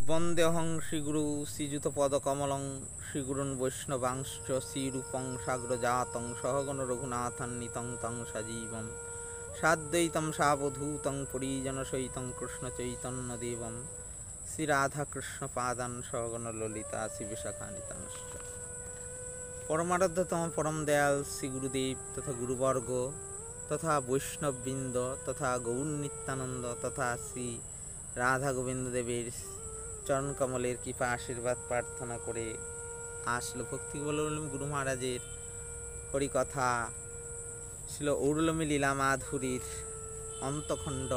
বন্দেহং শ্রীগুরু শ্রীযুতপদকমলং শ্রীগুরুন বৈষ্ণবাংশ্চ শ্রীরূপং সাগ্রজাতং সহগণ রঘুনাথান্বিতং তং সজীবম সাদ্বৈতম সাবধূতং পরিজনসহিতং কৃষ্ণচৈতন্যদেবম শ্রীরাধাকৃষ্ণপাদান সহগণ ললিতা শ্রীবিশাখানিতাংশ্চ। পরমারাধ্যতম পরম দয়াল শ্রী গুরুদেব তথা গুরুবর্গ তথা বৈষ্ণববৃন্দ তথা গৌর নিত্যানন্দ তথা শ্রী রাধা গোবিন্দ দেবের চরণকমলের কৃপা আশীর্বাদ প্রার্থনা করে আসলো ভক্তি বললাম গুরু মহারাজের হরিকথা ছিল ঔরলমী লীলা মাধুরীর অন্তখণ্ড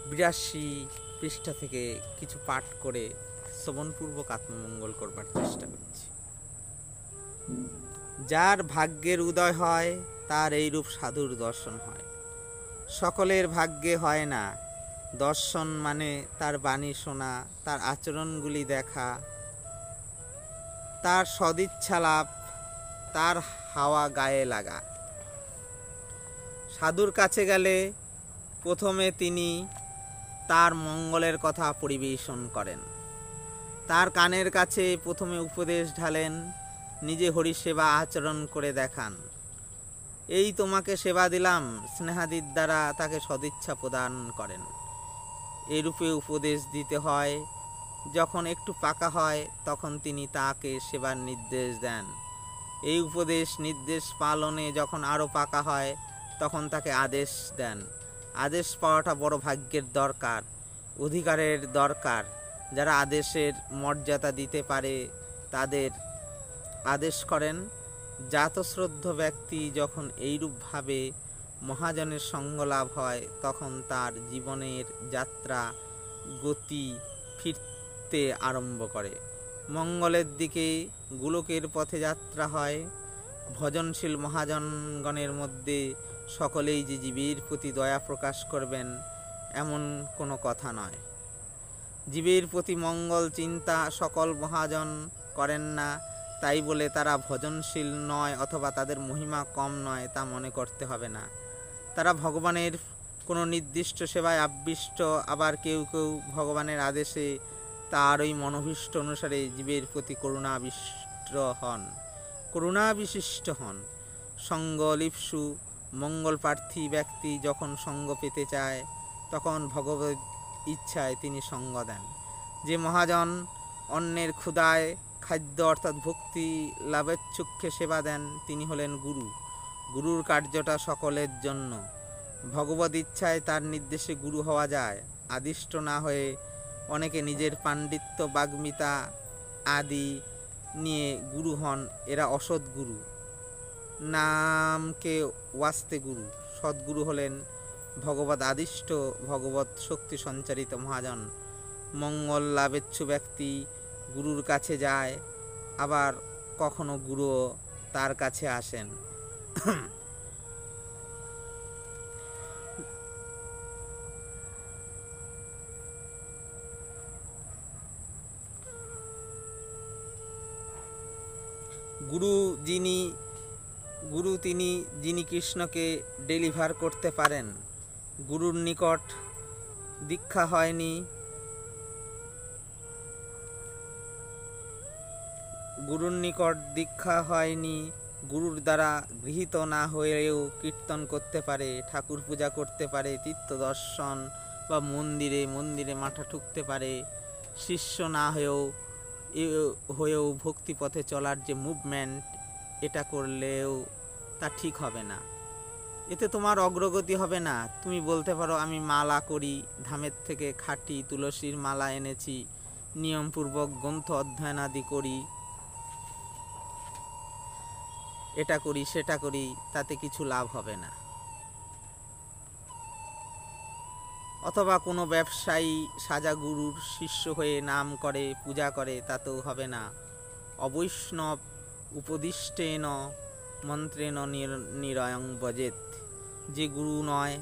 ৮২ পৃষ্ঠা থেকে কিছু পাঠ করে শ্রবণপূর্বক আত্মমঙ্গল করবার চেষ্টা করছি। যার ভাগ্যের উদয় হয় তার এইরূপ সাধুর দর্শন হয়, সকলের ভাগ্যে হয় না। দর্শন মানে তার বাণী শোনা, তার আচরণগুলি দেখা, তার সদিচ্ছা লাভ, তার হাওয়া গায়ে লাগা। সাধুর কাছে গেলে প্রথমে তিনি তার মঙ্গলের কথা পরিবেশন করেন, তার কানের কাছে প্রথমে উপদেশ ঢালেন, নিজে হরিসেবা আচরণ করে দেখান। এই তোমাকে সেবা দিলাম, স্নেহাদির দ্বারা তাকে সদিচ্ছা প্রদান করেন। এরূপে উপদেশ দিতে হয়। যখন একটু পাকা হয় তখন তিনি তাকে সেবার নির্দেশ দেন। এই উপদেশ নির্দেশ পালনে যখন আরও পাকা হয় তখন তাকে আদেশ দেন। আদেশ পাওয়াটা বড় ভাগ্যের দরকার, অধিকারের দরকার। যারা আদেশের মর্যাদা দিতে পারে তাদের আদেশ করেন। জাতশ্রদ্ধ ব্যক্তি যখন এইরূপভাবে মহাজনের সঙ্গ লাভ হয় তখন তার জীবনের যাত্রা গতি ফিরতে আরম্ভ করে, মঙ্গলের দিকে গোলকের পথে যাত্রা হয়। ভজনশীল মহাজনগণের মধ্যে সকলেই যে জীবের প্রতি দয়া প্রকাশ করবেন এমন কোনো কথা নয়। জীবের প্রতি মঙ্গল চিন্তা সকল মহাজন করেন না, তাই বলে তারা ভজনশীল নয় অথবা তাদের মহিমা কম নয় তা মনে করতে হবে না। তারা ভগবানের কোনো নির্দিষ্ট সেবায় আবিষ্ট, আবার কেউ কেউ ভগবানের আদেশে তার ওই মনোভীষ্ট অনুসারে জীবের প্রতি করুণাবিশিষ্ট হন। সঙ্গলিপ্সু মঙ্গল প্রার্থী ব্যক্তি যখন সঙ্গ পেতে চায় তখন ভগবত ইচ্ছায় তিনি সঙ্গ দেন। যে মহাজন অন্যের ক্ষুধায় খাদ্য অর্থাৎ ভক্তি লাভেচ্ছুক্ষে সেবা দেন তিনি হলেন গুরু। গুরুর কার্যটা সকলের জন্য। ভগবত ইচ্ছায় তার নির্দেশে গুরু হওয়া যায়। আদিষ্ট না হয়ে অনেকে নিজের পাণ্ডিত্য বাগ্মিতা আদি নিয়ে গুরু হন, এরা অসৎ গুরু। নামকে ওয়াস্তে গুরু। সদ্গুরু হলেন ভগবত আদিষ্ট ভগবত শক্তি সঞ্চারিত মহাজন। মঙ্গল লাভেচ্ছু ব্যক্তি গুরুর কাছে যায়, আবার কখনো গুরুও তার কাছে আসেন। গুরু তিনি যিনি কৃষ্ণকে ডেলিভার করতে পারেন। গুরুর নিকট দীক্ষা হয়নি, গুরুর দ্বারা গৃহীত না হয়েও কীর্তন করতে পারে, ঠাকুর পূজা করতে পারে, তীর্থ দর্শন বা মন্দিরে মাথা ঠুকতে পারে। শিষ্য না হয়েও ভক্তিপথে চলার যে মুভমেন্ট, এটা করলেও তা ঠিক হবে না। এতে তোমার অগ্রগতি হবে না। তুমি বলতে পারো আমি মালা করি, ধামের থেকে খাঁটি তুলসীর মালা এনেছি, নিয়মপূর্বক গ্রন্থ অধ্যয়ন আদি করি, এটা করি সেটা করি, তাতে কিছু লাভ হবে না। অথবা কোনো ব্যবসায়ী সাজা গুরুর শিষ্য হয়ে নাম করে পূজা করে, তাতেও হবে না। অবৈষ্ণব উপদিষ্টেন মন্ত্রেণ নিরয়ং বজেত। যে গুরু নয়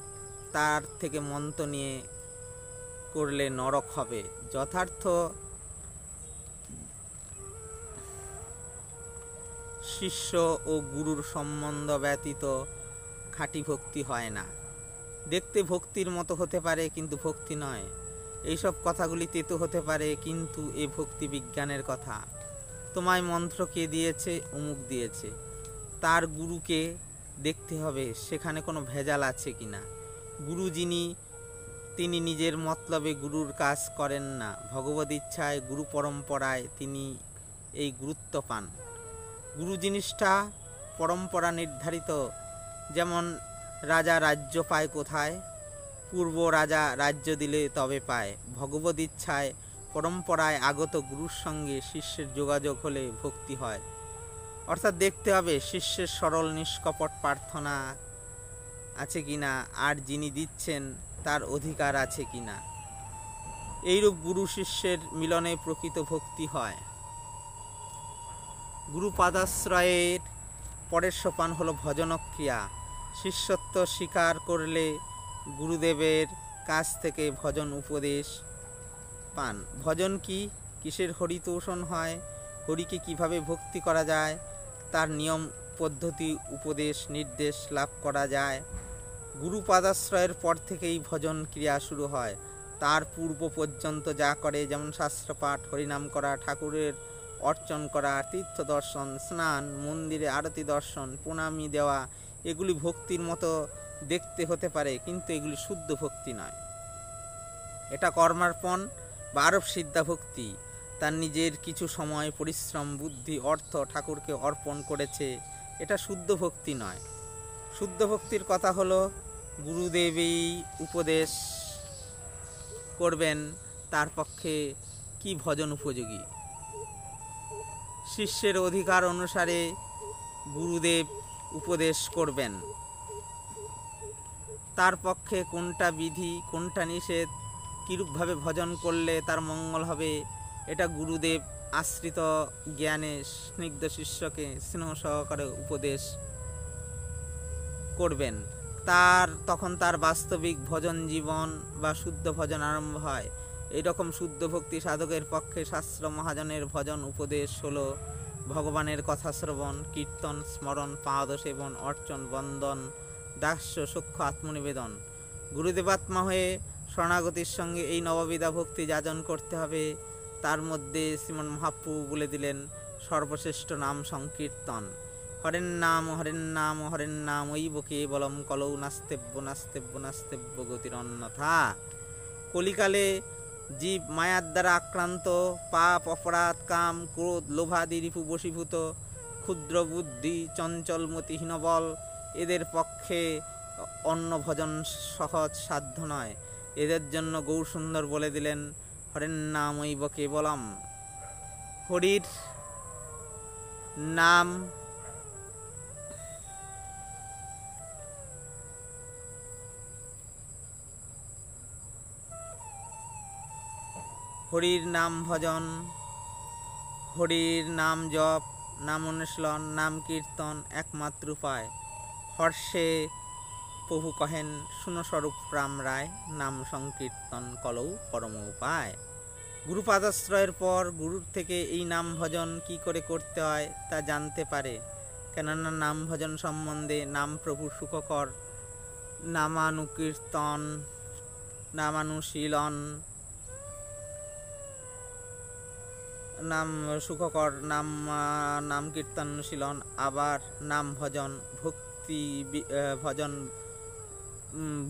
তার থেকে মন্ত্র নিয়ে করলে নরক হবে। যথার্থ শিষ্য ও গুরুর সম্বন্ধ ব্যতীত খাঁটি ভক্তি হয় না। দেখতে ভক্তির মতো হতে পারে কিন্তু ভক্তি নয়। এইসব কথাগুলি তেতো হতে পারে, কিন্তু এ ভক্তি বিজ্ঞানের কথা। তোমায় মন্ত্র কে দিয়েছে? অমুক দিয়েছে। তার গুরুকে দেখতে হবে সেখানে কোনো ভেজাল আছে কিনা। গুরু যিনি, তিনি নিজের মতলবে গুরুর কাজ করেন না, ভগবদ ইচ্ছায় গুরু পরম্পরায় তিনি এই গুরুত্ব পান। গুরু জিনিসটা পরম্পরা নির্ধারিত। যেমন রাজা রাজ্য পায় কোথায়? পূর্ব রাজা রাজ্য দিলে তবে পায়। ভগবদ ইচ্ছায় পরম্পরায় আগত গুরুর সঙ্গে শিষ্যের যোগাযোগ হলে ভক্তি হয়। অর্থাৎ দেখতে হবে শিষ্যের সরল নিষ্কপট প্রার্থনা আছে কিনা, আর যিনি দিচ্ছেন তার অধিকার আছে কিনা। এইরূপ গুরু শিষ্যের মিলনে প্রকৃত ভক্তি হয়। গুরু পাদাশ্রয়ের পরের সোপান হলো ভজনক্রিয়া। শিষ্যত্ব স্বীকার করলে গুরুদেবের কাছ থেকে ভজন উপদেশ পান। ভজন কি? কিসের হরিতোষণ হয়, হরিকে কিভাবে ভক্তি করা যায়, তার নিয়ম পদ্ধতি উপদেশ নির্দেশ লাভ করা যায়। গুরু পাদাশ্রয়ের পর থেকেই ভজন ক্রিয়া শুরু হয়। তার পূর্ব পর্যন্ত যা করে, যেমন শাস্ত্রপাঠ, হরিনাম করা, ঠাকুরের অর্চন করা, তীর্থ দর্শন, স্নান, মন্দিরে আরতি দর্শন, প্রণামী দেওয়া, এগুলি ভক্তির মতো দেখতে হতে পারে, কিন্তু এগুলি শুদ্ধ ভক্তি নয়। এটা কর্মার্পণ বা আরব সিদ্ধা ভক্তি। তার নিজের কিছু সময়, পরিশ্রম, বুদ্ধি, অর্থ ঠাকুরকে অর্পণ করেছে, এটা শুদ্ধ ভক্তি নয়। শুদ্ধ ভক্তির কথা হলো গুরুদেবই উপদেশ করবেন, তার পক্ষে কি ভজন উপযোগী। শিষ্যের অধিকার অনুসারে গুরুদেব উপদেশ করবেন, তার পক্ষে কোনটা বিধি কোনটা নিষেধ, কীরূপভাবে ভজন করলে তার মঙ্গল হবে, এটা গুরুদেব আশ্রিত জ্ঞানে স্নিগ্ধ শিষ্যকে স্নেহ সহকারে উপদেশ করবেন। তখন তার বাস্তবিক ভজন জীবন বা শুদ্ধ ভজন আরম্ভ হয়। এইরকম শুদ্ধ ভক্তি সাধকের পক্ষে শাস্ত্র মহাজনের ভজন উপদেশ হলো ভগবানের কথা শ্রবণ, কীর্তন, স্মরণ, পাদ সেবন, অর্চন, বন্দন, দাস্য, সখ্য, আত্মনিবেদন। গুরুদেবাত্মা হয়ে শরণাগতির সঙ্গে এই নববিধা ভক্তি যাজন করতে হবে। তার মধ্যে শ্রীমন মহাপ্রভু বলে দিলেন সর্বশ্রেষ্ঠ নাম সংকীর্তন। হরেন নাম হরেন নাম হরেন নাম ঐব কেবলম কলৌ নাস্তেব্য নাস্তেব্য নাস্তেব্য গতির অন্যথা। কলিকালে জীব মায়ার দ্বারা আক্রান্ত, পাপ, অপরাধ, কাম, ক্রোধ, লোভাদি রিপু বশীভূত, ক্ষুদ্র বুদ্ধি, চঞ্চল মতি, হীনবল, এদের পক্ষে অন্য ভজন সহজ সাধ্য নয়। এদের জন্য গৌরসুন্দর বলে দিলেন হরেন নাম ঐব কেবলম। হরির নাম হরির নাম ভজন, হরির নাম জপ, নাম অনুশীলন, নাম কীর্তন একমাত্র উপায়। হর্ষে প্রভু কহেন শুনস্বরূপ রাম রায়, নাম সংকীর্তন কলৌ পরম উপায়। গুরুপাদাশ্রয়ের পর গুরুর থেকে এই নাম ভজন কি করে করতে হয় তা জানতে পারে, কেননা নাম ভজন সম্বন্ধে নাম প্রভু সুখকর, নামানুকীর্তন, নামানুশীলন, নাম সুখকর, নাম কীর্তন অনুশীলন, আবার নাম ভজন, ভক্তি ভজন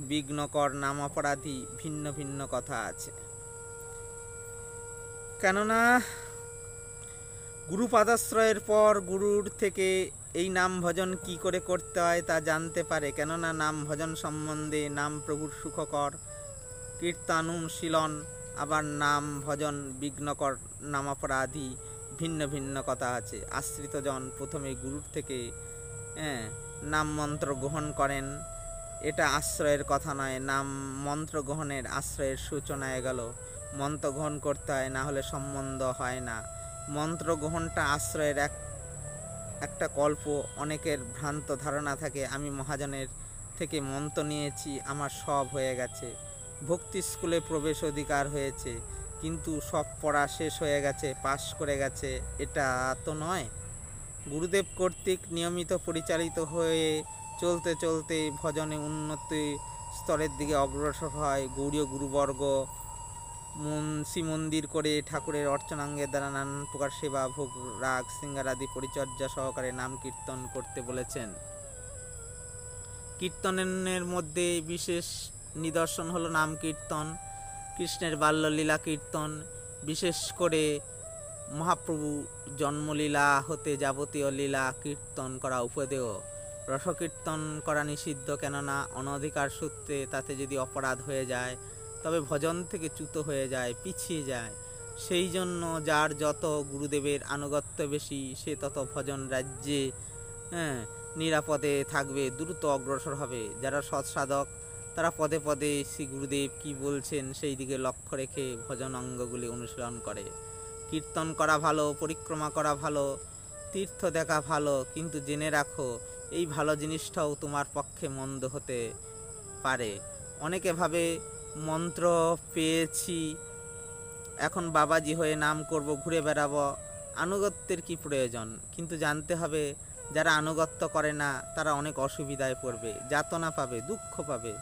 বিঘ্নকর, নাম অপরাধী, ভিন্ন ভিন্ন কথা আছে। কেননা গুরুপাদাশ্রয়ের পর গুরুর থেকে এই নাম ভজন কি করে করতে হয় তা জানতে পারে, কেননা নাম ভজন সম্বন্ধে নাম প্রভুর সুখকর, কীর্তনুশীলন, আবার নাম ভজন বিঘ্নকর, নামাপরাধী, ভিন্ন ভিন্ন কথা আছে। আশ্রিতজন প্রথমে গুরুর থেকে নাম মন্ত্র গ্রহণ করেন, এটা আশ্রয়ের কথা নয়। নাম মন্ত্র গ্রহণের আশ্রয়ের সূচনায় গেল। মন্ত্র গ্রহণ করতে হয়, না হলে সম্বন্ধ হয় না। মন্ত্র গ্রহণটা আশ্রয়ের একটা কল্প। অনেকের ভ্রান্ত ধারণা থাকে আমি মহাজনের থেকে মন্ত্র নিয়েছি, আমার সব হয়ে গেছে, ভক্তি স্কুলে প্রবেশ অধিকার হয়েছে, কিন্তু সব পড়া শেষ হয়ে গেছে, পাশ করে গেছে, এটা তো নয়। গুরুদেব কর্তৃক নিয়মিত পরিচালিত হয়ে চলতে চলতে ভজনে উন্নতি স্তরের দিকে অগ্রসর হয়। গৌড়ীয় গুরুবর্গ শ্রী মন্দির করে ঠাকুরের অর্চনাঙ্গের দ্বারা নানান প্রকার সেবা, ভোগ, রাগ, শৃঙ্গারাদি পরিচর্যা সহকারে নাম কীর্তন করতে বলেছেন। কীর্তনের মধ্যে বিশেষ নিদর্শন হলো নাম কীর্তন, কৃষ্ণের বাল্যলীলা কীর্তন, বিশেষ করে মহাপ্রভু জন্মলীলা হতে যাবতীয় লীলা কীর্তন করা উপদেয়। রসকীর্তন করা নিষিদ্ধ, কেননা অনধিকার সূত্রে তাতে যদি অপরাধ হয়ে যায় তবে ভজন থেকে চ্যুত হয়ে যায়, পিছিয়ে যায়। সেই জন্য যার যত গুরুদেবের আনুগত্য বেশি সে তত ভজন রাজ্যে নিরাপদে থাকবে, দ্রুত অগ্রসর হবে। যারা সৎসাধক তারা পদে পদে শ্রী গুরুদেব কি বলছেন সেই দিকে লক্ষ্য রেখে ভজন অঙ্গগুলি অনুশীলন করে। কীর্তন করা ভালো, পরিক্রমা করা ভালো, তীর্থ দেখা ভালো, কিন্তু জেনে রাখো এই ভালো জিনিসটাও তোমার পক্ষে মন্দ হতে পারে। অনেকে ভাবে মন্ত্র পেয়েছি, এখন বাবাজি হয়ে নাম করব, ঘুরে বেড়াবো, আনুগত্যের কি প্রয়োজন? কিন্তু জানতে হবে যারা আনুগত্য করে না তারা অনেক অসুবিধায় পড়বে, যাতনা পাবে, দুঃখ পাবে।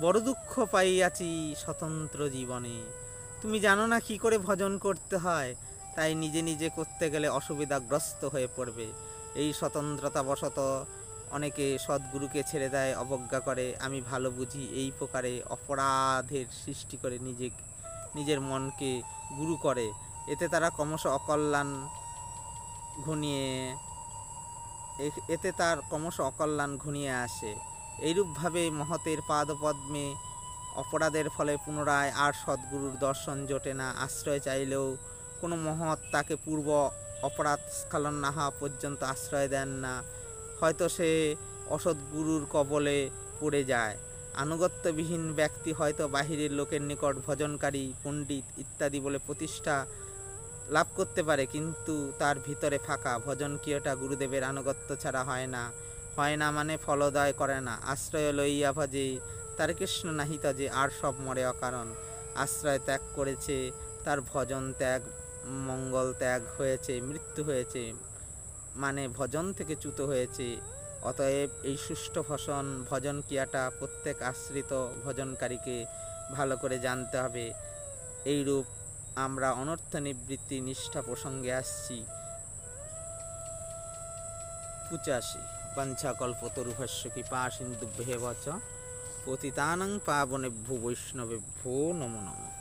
বড় দুঃখ পাইয়াছি স্বতন্ত্র জীবনে। তুমি জানো না কি করে ভজন করতে হয়, তাই নিজে নিজে করতে গেলে অসুবিধাগ্রস্ত হয়ে পড়বে। এই স্বতন্ত্রতাবশত অনেকে সদ্গুরুকে ছেড়ে দেয়, অবজ্ঞা করে, আমি ভালো বুঝি, এই প্রকারে অপরাধের সৃষ্টি করে নিজের মনকে গুরু করে। এতে তারা ক্রমশ অকল্যাণ ঘনিয়ে আসে। এইরূপভাবে মহতের পাদপদ্মে অপরাধের ফলে পুনরায় আর সদ্গুরুর দর্শন জোটে না। আশ্রয় চাইলেও কোনো মহৎ তাকে পূর্ব অপরাধ স্খলন না হওয়া পর্যন্ত আশ্রয় দেন না, হয়তো সে অসৎগুরুর কবলে পড়ে যায়। আনুগত্যবিহীন ব্যক্তি হয়তো বাহিরের লোকের নিকট ভজনকারী, পণ্ডিত ইত্যাদি বলে প্রতিষ্ঠা লাভ করতে পারে, কিন্তু তার ভিতরে ফাঁকা। ভজন কিয়টা গুরুদেবের আনুগত্য ছাড়া হয় না মানে ফলোদয় করে না। আশ্রয় লইয়া ভজে তার কৃষ্ণ নাহি তজে, আর সব মরে অকারণ। আশ্রয় ত্যাগ করেছে, তার ভজন ত্যাগ, মঙ্গল ত্যাগ হয়েছে, মৃত্যু হয়েছে, মানে ভজন থেকে চ্যুত হয়েছে। অতএব এই সুষ্ঠু ভজন ক্রিয়াটা প্রত্যেক আশ্রিত ভজনকারীকে ভালো করে জানতে হবে। এইরূপ আমরা অনর্থ নিবৃত্তি নিষ্ঠা প্রসঙ্গে আসছি। 85 বাঞ্ছাকল্পতরুভ্যশ্চ কৃপা সিন্ধুভ্যেব চ পতিতানাং পাবনেভ্যো বৈষ্ণবেভ্যো নমো নমঃ।